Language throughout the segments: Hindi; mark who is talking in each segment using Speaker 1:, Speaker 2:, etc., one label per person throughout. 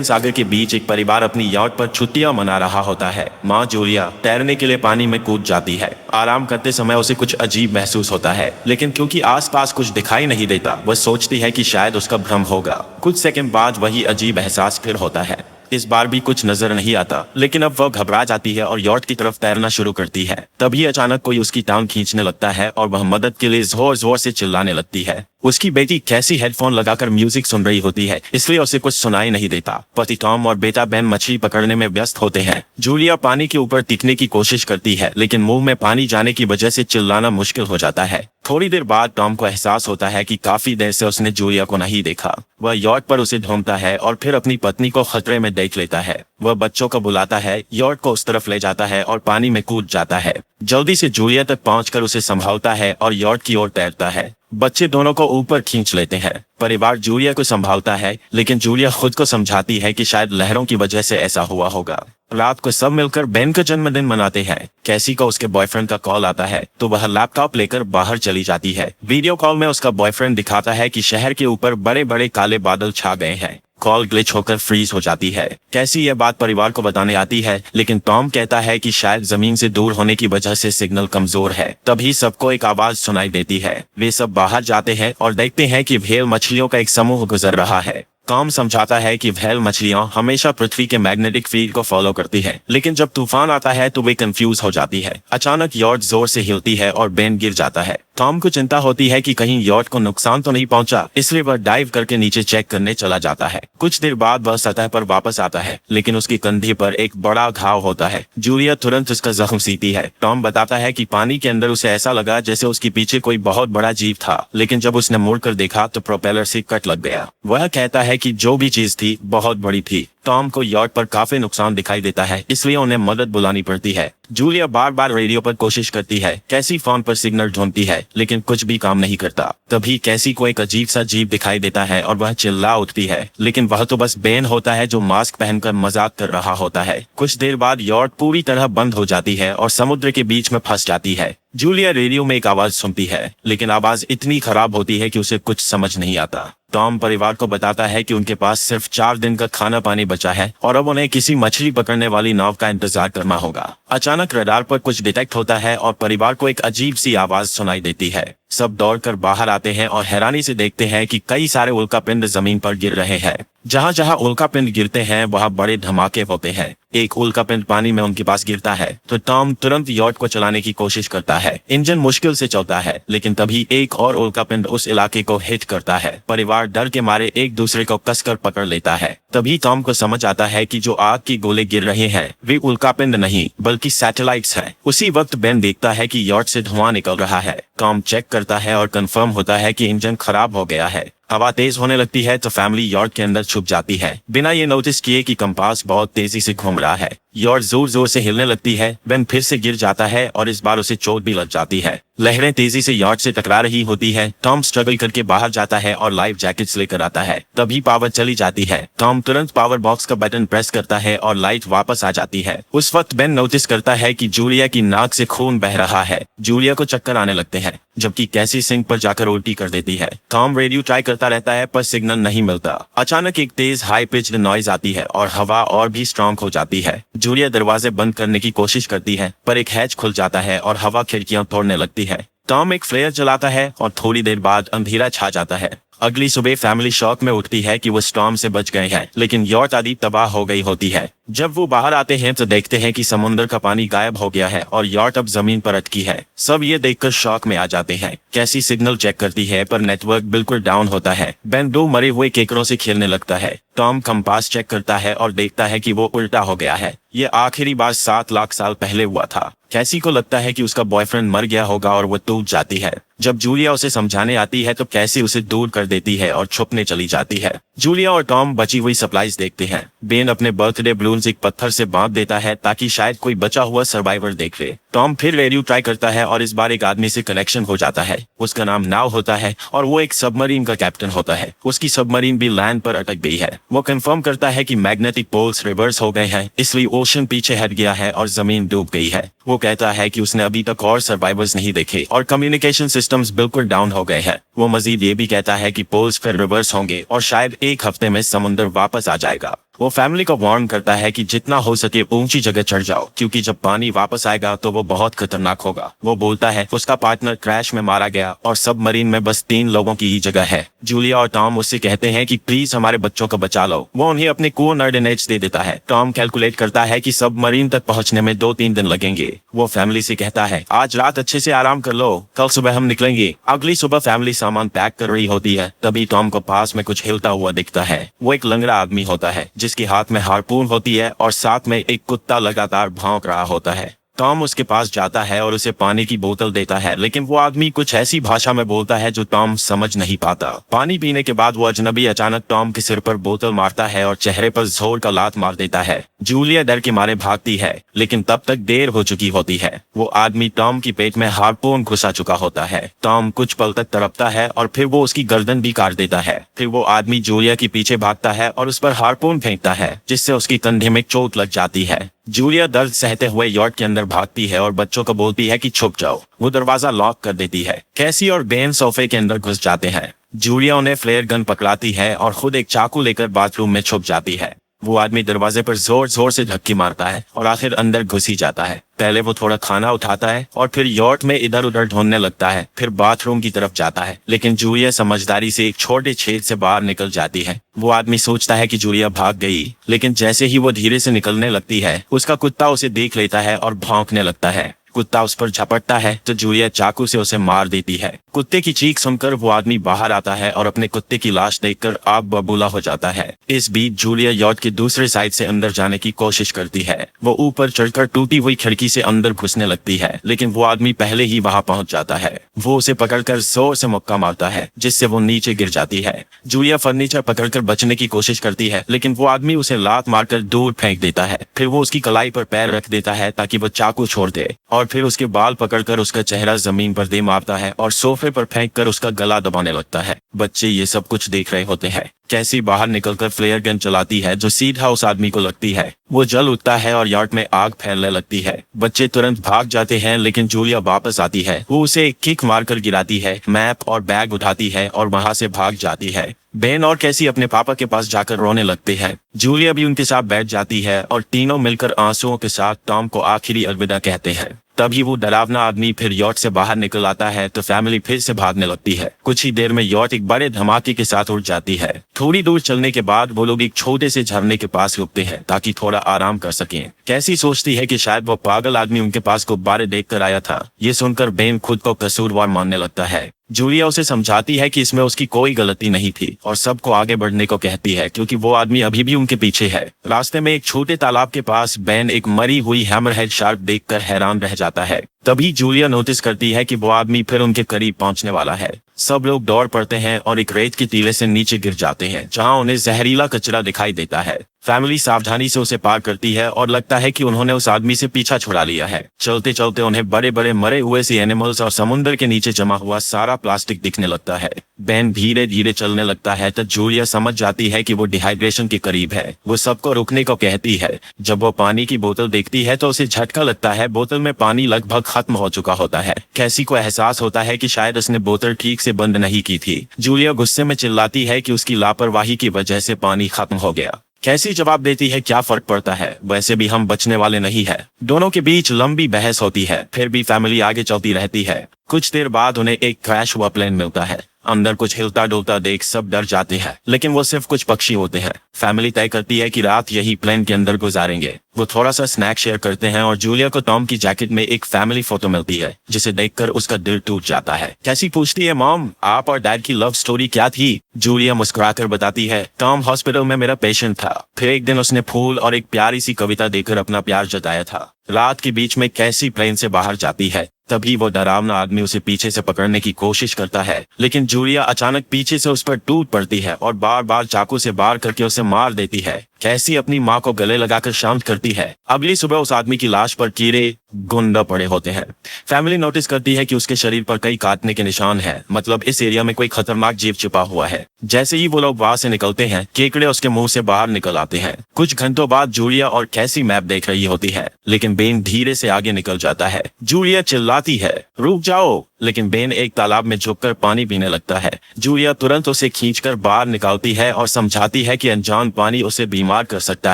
Speaker 1: सागर के बीच एक परिवार अपनी यॉट पर छुट्टियां मना रहा होता है। माँ जूलिया तैरने के लिए पानी में कूद जाती है। आराम करते समय उसे कुछ अजीब महसूस होता है, लेकिन क्योंकि आसपास कुछ दिखाई नहीं देता, वह सोचती है कि शायद उसका भ्रम होगा। कुछ सेकंड बाद वही अजीब एहसास फिर होता है। इस बार भी कुछ नजर नहीं आता, लेकिन अब वह घबरा जाती है और यॉट की तरफ तैरना शुरू करती है। तभी अचानक कोई उसकी टांग खींचने लगता है और वह मदद के लिए जोर जोर से चिल्लाने लगती है। उसकी बेटी कैसी हेडफोन लगाकर म्यूजिक सुन रही होती है, इसलिए उसे कुछ सुनाई नहीं देता। पति टॉम और बेटा बेन मछली पकड़ने में व्यस्त होते हैं। जूलिया पानी के ऊपर टिकने की कोशिश करती है, लेकिन मुंह में पानी जाने की वजह से चिल्लाना मुश्किल हो जाता है। थोड़ी देर बाद टॉम को एहसास होता है कि काफी देर से उसने जूलिया को नहीं देखा। वह यॉट पर उसे ढूंढता है और फिर अपनी पत्नी को खतरे में देख लेता है। वह बच्चों को बुलाता है, यॉट को उस तरफ ले जाता है और पानी में कूद जाता है। जल्दी से जूलिया तक पहुंचकर उसे संभालता है और यॉट की ओर तैरता है। बच्चे दोनों को ऊपर खींच लेते हैं। परिवार जूलिया को संभालता है, लेकिन जूलिया खुद को समझाती है कि शायद लहरों की वजह से ऐसा हुआ होगा। रात को सब मिलकर बेन का जन्मदिन मनाते हैं। कैसी को उसके बॉयफ्रेंड का कॉल आता है, तो वह लैपटॉप लेकर बाहर चली जाती है। वीडियो कॉल में उसका बॉयफ्रेंड दिखाता है कि शहर के ऊपर बड़े बड़े काले बादल छा गए हैं। कॉल ग्लिच होकर फ्रीज हो जाती है। कैसी यह बात परिवार को बताने आती है, लेकिन टॉम कहता है कि शायद जमीन से दूर होने की वजह से सिग्नल कमजोर है। तभी सबको एक आवाज सुनाई देती है। वे सब बाहर जाते हैं और देखते हैं कि व्हेल मछलियों का एक समूह गुजर रहा है। टॉम समझाता है कि व्हेल मछलियां हमेशा पृथ्वी के मैग्नेटिक फील्ड को फॉलो करती है, लेकिन जब तूफान आता है तो वे कंफ्यूज हो जाती है। अचानक यॉट जोर से हिलती है और बेन गिर जाता है। टॉम को चिंता होती है कि कहीं यॉट को नुकसान तो नहीं पहुंचा, इसलिए वह डाइव करके नीचे चेक करने चला जाता है। कुछ देर बाद वह सतह पर वापस आता है, लेकिन उसकी कंधे पर एक बड़ा घाव होता है। जूलिया तुरंत उसका जख्म सीती है। टॉम बताता है कि पानी के अंदर उसे ऐसा लगा जैसे उसके पीछे कोई बहुत बड़ा जीव था, लेकिन जब उसने मुड़कर देखा तो प्रोपेलर से कट लग गया। वह कहता है कि जो भी चीज थी बहुत बड़ी थी। टॉम को यॉट पर काफी नुकसान दिखाई देता है, इसलिए उन्हें मदद बुलानी पड़ती है। जूलिया बार बार रेडियो पर कोशिश करती है। कैसी फोन पर सिग्नल ढूंढती है, लेकिन कुछ भी काम नहीं करता। तभी कैसी को एक अजीब सा जीव दिखाई देता है और वह चिल्ला उठती है, लेकिन वह तो बस बेन होता है जो मास्क पहनकर मजाक कर रहा होता है। कुछ देर बाद यॉट पूरी तरह बंद हो जाती है और समुद्र के बीच में फंस जाती है। जूलिया रेडियो में एक आवाज सुनती है, लेकिन आवाज इतनी खराब होती है कि उसे कुछ समझ नहीं आता। टॉम परिवार को बताता है कि उनके पास सिर्फ 4 दिन का खाना पानी बचा है और अब उन्हें किसी मछली पकड़ने वाली नाव का इंतजार करना होगा। अचानक रडार पर कुछ डिटेक्ट होता है और परिवार को एक अजीब सी आवाज सुनाई देती है। सब दौड़कर बाहर आते हैं और हैरानी से देखते हैं कि कई सारे उल्कापिंड जमीन पर गिर रहे हैं। जहाँ जहाँ उल्कापिंड गिरते हैं वहाँ बड़े धमाके होते हैं। एक उल्कापिंड पानी में उनके पास गिरता है तो टॉम तुरंत यॉट को चलाने की कोशिश करता है। इंजन मुश्किल से चलता है, लेकिन तभी एक और उल्कापिंड उस इलाके को हिट करता है। परिवार डर के मारे एक दूसरे को कसकर पकड़ लेता है। तभी टॉम को समझ आता है कि जो आग की गोले गिर रहे हैं वे उल्कापिंड नहीं बल्कि सैटेलाइट्स हैं। उसी वक्त बेन देखता है कि यॉट से धुआं निकल रहा है। टॉम चेक करता है और कंफर्म होता है कि इंजन खराब हो गया है। हवा तेज होने लगती है तो फैमिली यॉट के अंदर छुप जाती है, बिना ये नोटिस किए कि कंपास बहुत तेजी से घूम रहा है। यॉट जोर जोर से हिलने लगती है। बेन फिर से गिर जाता है और इस बार उसे चोट भी लग जाती है। लहरें तेजी से यॉट से टकरा रही होती है। टॉम स्ट्रगल करके बाहर जाता है और लाइफ जैकेट्स लेकर आता है। तभी पावर चली जाती है। टॉम तुरंत पावर बॉक्स का बटन प्रेस करता है और लाइट वापस आ जाती है। उस वक्त बेन नोटिस करता है कि जूलिया की नाक से खून बह रहा है। जूलिया को चक्कर आने लगते हैं, जबकि कैसी सिंक पर जाकर उल्टी कर देती है। टॉम रेडियो ट्राई करता रहता है पर सिग्नल नहीं मिलता। अचानक एक तेज हाई पिच्ड नॉइज आती है और हवा और भी स्ट्रॉन्ग हो जाती है। जूलिया दरवाजे बंद करने की कोशिश करती है, पर एक हैच खुल जाता है और हवा खिड़कियां तोड़ने लगती है। टॉम एक फ्लेयर चलाता है और थोड़ी देर बाद अंधेरा छा जाता है। अगली सुबह फैमिली शॉक में उठती है कि वो स्टॉर्म से बच गए हैं, लेकिन यॉट आदि तबाह हो गई होती है। जब वो बाहर आते हैं तो देखते हैं कि समुद्र का पानी गायब हो गया है और यॉट अब जमीन पर अटकी है। सब ये देखकर शॉक में आ जाते हैं। कैसी सिग्नल चेक करती है पर नेटवर्क बिल्कुल डाउन होता है। बेन 2 मरे हुए केकड़ों से खेलने लगता है। टॉम कंपास चेक करता है और देखता है कि वो उल्टा हो गया है। ये आखिरी बार 7 लाख साल पहले हुआ था। कैसी को लगता है कि उसका बॉयफ्रेंड मर गया होगा और वो टूट जाती है। जब जूलिया उसे समझाने आती है तो कैसी उसे दूर कर देती है और छुपने चली जाती है। जूलिया और टॉम बची हुई सप्लाईज देखते हैं। बेन अपने बर्थडे बलून्स एक पत्थर से बांध देता है ताकि शायद कोई बचा हुआ सर्वाइवर देख ले। टॉम फिर रेडियो ट्राई करता है और इस बार एक आदमी से कनेक्शन हो जाता है। उसका नाम नाव होता है और वो एक सबमरीन का कैप्टन होता है। उसकी सबमरीन भी लैंड पर अटक गई है। वो कंफर्म करता है कि मैग्नेटिक पोल्स रिवर्स हो गए हैं, इसलिए ओशन पीछे हट गया है और जमीन डूब गई है। वो कहता है कि उसने अभी तक और सर्वाइवर्स नहीं देखे और कम्युनिकेशन सिस्टम्स बिल्कुल डाउन हो गए हैं। वो मजीद ये भी कहता है कि पोल्स फिर रिवर्स होंगे और शायद एक हफ्ते में समुद्र वापस आ जाएगा। वो फैमिली को वार्न करता है कि जितना हो सके ऊंची जगह चढ़ जाओ, क्योंकि जब पानी वापस आएगा तो वो बहुत खतरनाक होगा। वो बोलता है उसका पार्टनर क्रैश में मारा गया और सबमरीन में बस 3 लोगों की ही जगह है। जूलिया और टॉम उससे कहते हैं कि प्लीज हमारे बच्चों को बचा लो। वो उन्हें अपने कोऑर्डिनेट्स दे देता है। टॉम कैलकुलेट करता है कि सबमरीन तक पहुंचने में 2-3 दिन लगेंगे। वो फैमिली से कहता है आज रात अच्छे से आराम कर लो, कल सुबह हम निकलेंगे। अगली सुबह फैमिली सामान पैक कर रही होती है, तभी टॉम को पास में कुछ हिलता हुआ दिखता है। वो एक लंगड़ा आदमी होता है जिसके हाथ में हार्पून होती है और साथ में एक कुत्ता लगातार भौंक रहा होता है। टॉम उसके पास जाता है और उसे पानी की बोतल देता है, लेकिन वो आदमी कुछ ऐसी भाषा में बोलता है जो टॉम समझ नहीं पाता। पानी पीने के बाद वो अजनबी अचानक टॉम के सिर पर बोतल मारता है और चेहरे पर जोर का लात मार देता है। जूलिया डर के मारे भागती है, लेकिन तब तक देर हो चुकी होती है। वो आदमी टॉम की पेट में हार्पून घुसा चुका होता है। टॉम कुछ पल तक तड़पता है और फिर वो उसकी गर्दन भी काट देता है। फिर वो आदमी जूलिया के पीछे भागता है और उस पर हार्पून फेंकता है, जिससे उसकी कंधे में चोट लग जाती है। जूलिया दर्द सहते हुए यॉर्ट के अंदर भागती है और बच्चों को बोलती है कि छुप जाओ। वो दरवाजा लॉक कर देती है। कैसी और बेन सोफे के अंदर घुस जाते हैं। जूलिया उन्हें फ्लेयर गन पकड़ाती है और खुद एक चाकू लेकर बाथरूम में छुप जाती है। वो आदमी दरवाजे पर जोर जोर से धक्की मारता है और आखिर अंदर घुस ही जाता है। पहले वो थोड़ा खाना उठाता है और फिर यॉर्ट में इधर उधर ढूंढने लगता है, फिर बाथरूम की तरफ जाता है, लेकिन जूलिया समझदारी से एक छोटे छेद से बाहर निकल जाती है। वो आदमी सोचता है कि जूलिया भाग गई, लेकिन जैसे ही वो धीरे से निकलने लगती है, उसका कुत्ता उसे देख लेता है और भौंकने लगता है। कुत्ता उस पर झपटता है तो जूलिया चाकू से उसे मार देती है। कुत्ते की चीख सुनकर वो आदमी बाहर आता है और अपने कुत्ते की लाश देखकर आग बबूला हो जाता है। इस बीच जूलिया यॉर्ट की दूसरे साइड से अंदर जाने की कोशिश करती है। वो ऊपर चढ़कर टूटी हुई खिड़की से अंदर घुसने लगती है, लेकिन वो आदमी पहले ही वहां पहुंच जाता है। वो उसे पकड़कर जोर से मुक्का मारता है, जिससे वो नीचे गिर जाती है। जूलिया फर्नीचर पकड़कर बचने की कोशिश करती है, लेकिन वो आदमी उसे लात मारकर दूर फेंक देता है। फिर वो उसकी कलाई पर पैर रख देता है ताकि वो चाकू छोड़ दे, और फिर उसके बाल पकड़कर उसका चेहरा जमीन पर दे मारता है और सोफे पर फेंककर उसका गला दबाने लगता है। बच्चे ये सब कुछ देख रहे होते हैं। कैसी बाहर निकलकर फ्लेयर गन चलाती है जो सीधा उस आदमी को लगती है। वो जल उठता है और यार्ड में आग फैलने लगती है। बच्चे तुरंत भाग जाते हैं, लेकिन जूलिया वापस आती है। वो उसे एक किक मारकर गिराती है, मैप और बैग उठाती है और वहां से भाग जाती है। बेन और कैसी अपने पापा के पास जाकर रोने लगते हैं। जूलिया भी उनके साथ बैठ जाती है और तीनों मिलकर आंसुओं के साथ टॉम को आखिरी अलविदा कहते हैं। तभी वो डरावना आदमी फिर यॉर्ट से बाहर निकल आता है तो फैमिली फिर से भागने लगती है। कुछ ही देर में यॉर्ट एक बड़े धमाके के साथ उड़ जाती है। थोड़ी दूर चलने के बाद वो लोग एक छोटे से झरने के पास रुकते हैं ताकि थोड़ा आराम कर सकें। कैसी सोचती है कि शायद वो पागल आदमी उनके पास गुब्बारे देखकर आया था। ये सुनकर बेन खुद को कसूरवार मानने लगता है। जूलिया उसे समझाती है कि इसमें उसकी कोई गलती नहीं थी और सबको आगे बढ़ने को कहती है, क्योंकि वो आदमी अभी भी उनके पीछे है। रास्ते में एक छोटे तालाब के पास बेन एक मरी हुई हैमरहेड शार्क देखकर हैरान रह जाता है। तभी जूलिया नोटिस करती है कि वो आदमी फिर उनके करीब पहुंचने वाला है। सब लोग दौड़ पड़ते हैं और एक रेत के टीले से नीचे गिर जाते हैं, जहां उन्हें जहरीला कचरा दिखाई देता है। फैमिली सावधानी से उसे पार करती है और लगता है कि उन्होंने उस आदमी से पीछा छुड़ा लिया है। चलते चलते उन्हें बड़े बड़े मरे हुए सी एनिमल्स और समुद्र के नीचे जमा हुआ सारा प्लास्टिक दिखने लगता है। बेन धीरे धीरे चलने लगता है तो जूलिया समझ जाती है कि वो डिहाइड्रेशन के करीब है। वो सबको रुकने को कहती है। जब वो पानी की बोतल देखती है तो उसे झटका लगता है। बोतल में पानी लगभग खत्म हो चुका होता है। कैसी को एहसास होता है कि शायद उसने बोतल ठीक से बंद नहीं की थी। जूलिया गुस्से में चिल्लाती है कि उसकी लापरवाही की वजह से पानी खत्म हो गया। कैसी जवाब देती है, क्या फर्क पड़ता है, वैसे भी हम बचने वाले नहीं है। दोनों के बीच लंबी बहस होती है, फिर भी फैमिली आगे चलती रहती है। कुछ देर बाद उन्हें एक क्रैश हुआ प्लेन मिलता है। अंदर कुछ हिलता डुलता देख सब डर जाते हैं, लेकिन वो सिर्फ कुछ पक्षी होते हैं। फैमिली तय करती है कि रात यही प्लेन के अंदर गुजारेंगे। वो थोड़ा सा स्नैक शेयर करते हैं और जूलिया को टॉम की जैकेट में एक फैमिली फोटो मिलती है, जिसे देखकर उसका दिल टूट जाता है। कैसी पूछती है, मॉम आप और डैड की लव स्टोरी क्या थी? जूलिया मुस्कुराकर बताती है, टॉम हॉस्पिटल में मेरा पेशेंट था। फिर एक दिन उसने फूल और एक प्यारी सी कविता देकर अपना प्यार जताया था। रात के बीच में कैसी प्लेन से बाहर जाती है। तभी वो डरावना आदमी उसे पीछे से पकड़ने की कोशिश करता है, लेकिन जूलिया अचानक पीछे से उस पर टूट पड़ती है और बार बार चाकू से वार करके उसे मार देती है। कैसी अपनी माँ को गले लगाकर शांत करती है। अगली सुबह उस आदमी की लाश पर कीड़े गुंडा पड़े होते हैं। फैमिली नोटिस करती है कि उसके शरीर पर कई काटने के निशान हैं, मतलब इस एरिया में कोई खतरनाक जीव छिपा हुआ है। जैसे ही वो लोग वहां से निकलते हैं, केकड़े उसके मुंह से बाहर निकल आते हैं। कुछ घंटों बाद जूलिया और कैसी मैप देख रही होती है, लेकिन बेन धीरे से आगे निकल जाता है। जूलिया चिल्ला चिल्लाती है, रुक जाओ, लेकिन बेन एक तालाब में झुककर पानी पीने लगता है। जूलिया तुरंत उसे खींचकर बाहर निकालती है और समझाती है कि अनजान पानी उसे बीमार कर सकता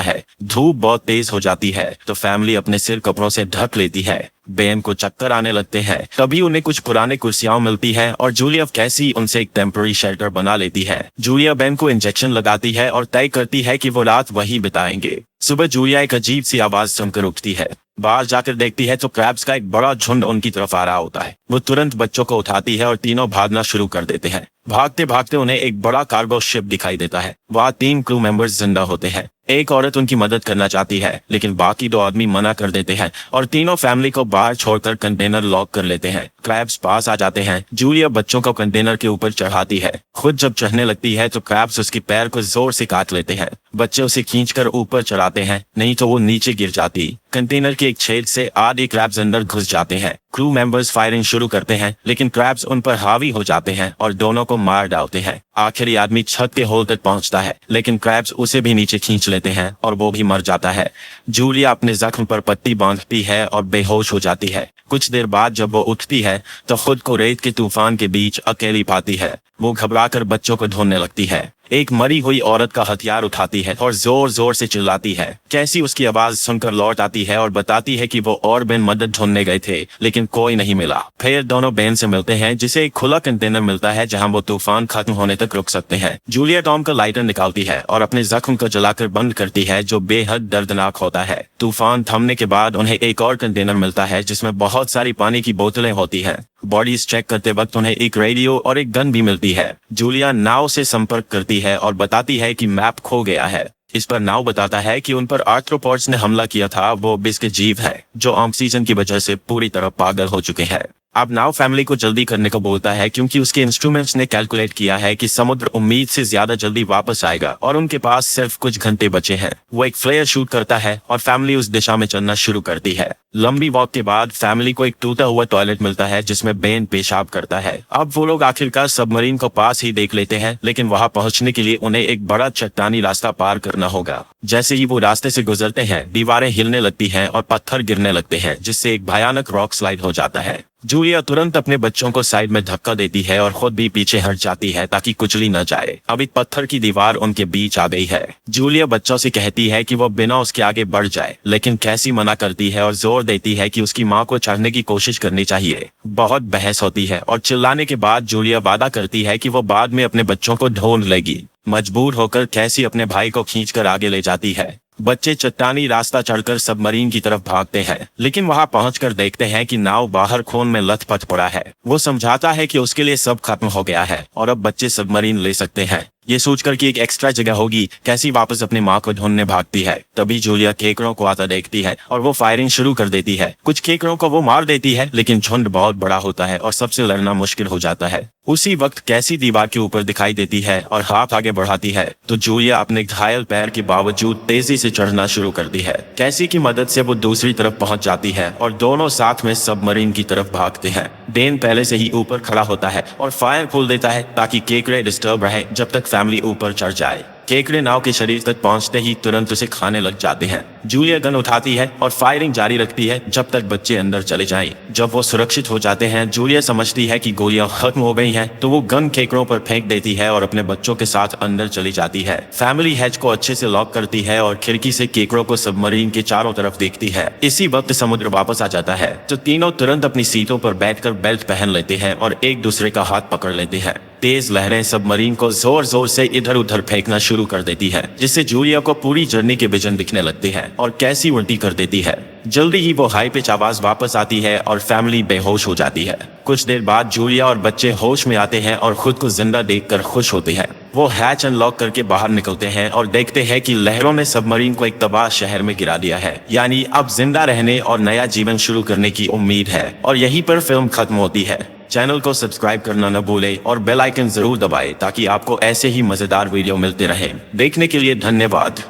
Speaker 1: है। धूप बहुत तेज हो जाती है तो फैमिली अपने सिर कपड़ों से ढक लेती है। बेन को चक्कर आने लगते हैं। तभी उन्हें कुछ पुराने कुर्सियां मिलती है और जूलिया कैसी उनसे एक टेम्पररी शेल्टर बना लेती है। जूलिया बेन को इंजेक्शन लगाती है और तय करती है कि वो रात वहीं बिताएंगे। सुबह जूलिया एक अजीब सी आवाज सुनकर उठती है। बाहर जाकर देखती है तो क्रैब्स का एक बड़ा झुंड उनकी तरफ आ रहा होता है। वो तुरंत बच्चों को उठाती है और तीनों भागना शुरू कर देते हैं। भागते भागते उन्हें एक बड़ा कार्गो शिप दिखाई देता है। वहाँ 3 क्रू मेंबर्स जिंदा होते हैं। एक औरत उनकी मदद करना चाहती है लेकिन बाकी 2 आदमी मना कर देते हैं और तीनों फैमिली को बाहर छोड़कर कंटेनर लॉक कर लेते हैं। क्रैब्स पास आ जाते हैं। जूलिया बच्चों को कंटेनर के ऊपर चढ़ाती है। खुद जब चढ़ने लगती है तो क्रैब्स उसकी पैर को जोर से काट लेते हैं। बच्चे उसे खींचकर ऊपर चढ़ाते हैं, नहीं तो वो नीचे गिर जाती। कंटेनर के एक छेद से आधे क्रैब्स अंदर घुस जाते हैं। क्रू मेंबर्स फायरिंग शुरू करते हैं लेकिन क्रैब्स उन पर हावी हो जाते हैं और दोनों को मार डालते हैं। आखिरी आदमी छत के होल तक पहुंचता है लेकिन क्रैब्स उसे भी नीचे खींच लेते हैं और वो भी मर जाता है। जूलिया अपने जख्म पर पट्टी बांधती है और बेहोश हो जाती है। कुछ देर बाद जब वो उठती है तो खुद को रेत के तूफान के बीच अकेली पाती है। वो घबराकर बच्चों को ढूंढने लगती है। एक मरी हुई औरत का हथियार उठाती है और जोर जोर से चिल्लाती है। कैसी उसकी आवाज सुनकर लौट आती है और बताती है कि वो और बेन मदद ढूंढने गए थे लेकिन कोई नहीं मिला। फिर दोनों बेन से मिलते हैं जिसे एक खुला कंटेनर मिलता है जहां वो तूफान खत्म होने तक रुक सकते हैं। जूलिया टॉम का लाइटर निकालती है और अपने जख्म को जलाकर बंद करती है जो बेहद दर्दनाक होता है। तूफान थमने के बाद उन्हें एक और कंटेनर मिलता है जिसमें बहुत सारी पानी की बोतलें होती है। बॉडीज चेक करते वक्त उन्हें एक रेडियो और एक गन भी मिलती है। जूलिया नाव से संपर्क करती है और बताती है कि मैप खो गया है। इस पर नाव बताता है कि उन पर आर्थ्रोपॉड्स ने हमला किया था। वो बिस के जीव है जो ऑक्सीजन की वजह से पूरी तरह पागल हो चुके हैं। अब नाव फैमिली को जल्दी करने को बोलता है क्योंकि उसके इंस्ट्रूमेंट्स ने कैलकुलेट किया है कि समुद्र उम्मीद से ज्यादा जल्दी वापस आएगा और उनके पास सिर्फ कुछ घंटे बचे हैं। वो एक फ्लेयर शूट करता है और फैमिली उस दिशा में चलना शुरू करती है। लंबी वॉक के बाद फैमिली को एक टूटा हुआ टॉयलेट मिलता है जिसमें बेन पेशाब करता है। अब वो लोग आखिरकार सबमरीन को पास ही देख लेते हैं लेकिन वहां पहुंचने के लिए उन्हें एक बड़ा चट्टानी रास्ता पार करना होगा। जैसे ही वो रास्ते से गुजरते हैं दीवारें हिलने लगती हैं और पत्थर गिरने लगते हैं जिससे एक भयानक रॉक स्लाइड हो जाता है। जूलिया तुरंत अपने बच्चों को साइड में धक्का देती है और खुद भी पीछे हट जाती है ताकि कुचली न जाए। अब एक पत्थर की दीवार उनके बीच आ गई है। जूलिया बच्चों से कहती है कि वो बिना उसके आगे बढ़ जाए लेकिन कैसी मना करती है और जोर देती है कि उसकी माँ को चढ़ने की कोशिश करनी चाहिए। बहुत बहस होती है और चिल्लाने के बाद जूलिया वादा करती है कि वो बाद में अपने बच्चों को ढूंढ लेगी। मजबूर होकर कैसी अपने भाई को खींचकर आगे ले जाती है। बच्चे चट्टानी रास्ता चढ़कर सबमरीन की तरफ भागते हैं लेकिन वहां पहुंचकर देखते हैं कि नाव बाहर खून में लथपथ पड़ा है। वो समझाता है कि उसके लिए सब खत्म हो गया है और अब बच्चे सबमरीन ले सकते हैं। ये सोचकर कि एक एक्स्ट्रा जगह होगी कैसी वापस अपनी माँ को ढूंढने भागती है। तभी जूलिया केकड़ों को आता देखती है और वो फायरिंग शुरू कर देती है। कुछ केकड़ों को वो मार देती है लेकिन झुंड बहुत बड़ा होता है और सबसे लड़ना मुश्किल हो जाता है। उसी वक्त कैसी दीवार के ऊपर दिखाई देती है और हाथ आगे बढ़ाती है तो जूलिया अपने घायल पैर के बावजूद तेजी से चढ़ना शुरू करती है। कैसी की मदद से वो दूसरी तरफ पहुंच जाती है और दोनों साथ में सबमरीन की तरफ भागते हैं। बेन पहले से ही ऊपर खड़ा होता है और फायर खोल देता है ताकि केकड़े डिस्टर्ब रहे जब तक फैमिली ऊपर चढ़ जाए। केकड़े नाव के शरीर तक पहुंचते ही तुरंत उसे खाने लग जाते हैं। जूलिया गन उठाती है और फायरिंग जारी रखती है जब तक बच्चे अंदर चले जाएं। जब वो सुरक्षित हो जाते हैं जूलिया समझती है कि गोलियां खत्म हो गई हैं तो वो गन केकड़ों पर फेंक देती है और अपने बच्चों के साथ अंदर चली जाती है। फैमिली हैच को अच्छे से लॉक करती है और खिड़की से केकड़ों को सबमरीन के चारों तरफ देखती है। इसी वक्त समुद्र वापस आ जाता है तो तीनों तुरंत अपनी सीटों पर बैठकर बेल्ट पहन लेते हैं और एक दूसरे का हाथ पकड़ लेते हैं। तेज लहरें सबमरीन को जोर जोर से इधर उधर फेंकना शुरू कर देती है जिससे जूलिया को पूरी जर्नी के विजन दिखने लगते हैं और कैसी उल्टी कर देती है। जल्दी ही वो हाई पिच आवाज वापस आती है और फैमिली बेहोश हो जाती है। कुछ देर बाद जूलिया और बच्चे होश में आते हैं और खुद को जिंदा देखकर खुश होते हैं। वो हैच अनलॉक करके बाहर निकलते हैं और देखते हैं कि लहरों ने सबमरीन को एक तबाह शहर में गिरा दिया है। यानी अब जिंदा रहने और नया जीवन शुरू करने की उम्मीद है। और यहीं पर फिल्म खत्म होती है। चैनल को सब्सक्राइब करना न भूलें और बेल आइकन जरूर दबाएं ताकि आपको ऐसे ही मजेदार वीडियो मिलते रहें। देखने के लिए धन्यवाद।